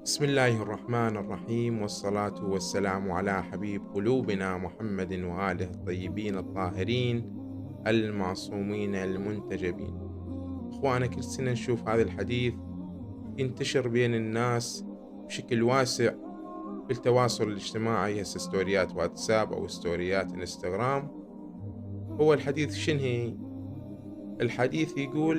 بسم الله الرحمن الرحيم، والصلاة والسلام على حبيب قلوبنا محمد وآله الطيبين الطاهرين المعصومين المنتجبين. إخوانا، كل سنة نشوف هذا الحديث ينتشر بين الناس بشكل واسع في التواصل الاجتماعي، هسه ستوريات واتساب أو ستوريات انستغرام. هو الحديث شنو هي؟ الحديث يقول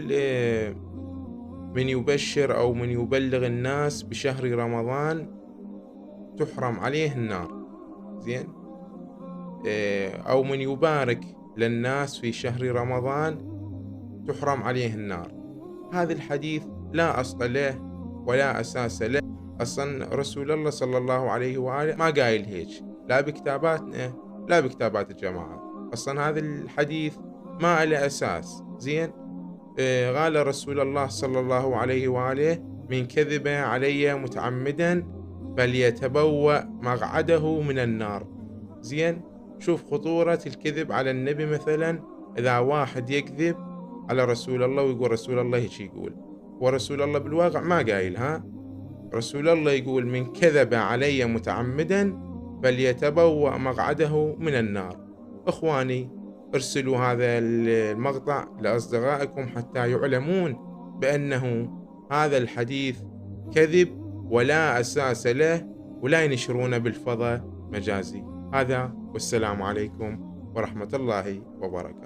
من يبشر أو من يبلغ الناس بشهر رمضان تحرم عليه النار. زين. أو من يبارك للناس في شهر رمضان تحرم عليه النار. هذا الحديث لا أصل له ولا أساس له. أصلا رسول الله صلى الله عليه وآله ما قايل هيك، لا بكتاباتنا لا بكتابات الجماعة. أصلا هذا الحديث ما له أساس. زين. قال رسول الله صلى الله عليه وآله: من كذب علي متعمدا فليتبوأ مقعده من النار. زين. شوف خطورة الكذب على النبي. مثلا إذا واحد يكذب على رسول الله ويقول رسول الله هيك يقول، ورسول الله بالواقع ما قايل. رسول الله يقول: من كذب علي متعمدا فليتبوأ مقعده من النار. إخواني، ارسلوا هذا المقطع لأصدقائكم حتى يعلمون بأنه هذا الحديث كذب ولا أساس له، ولا ينشرونه بالفضاء مجازي. هذا، والسلام عليكم ورحمة الله وبركاته.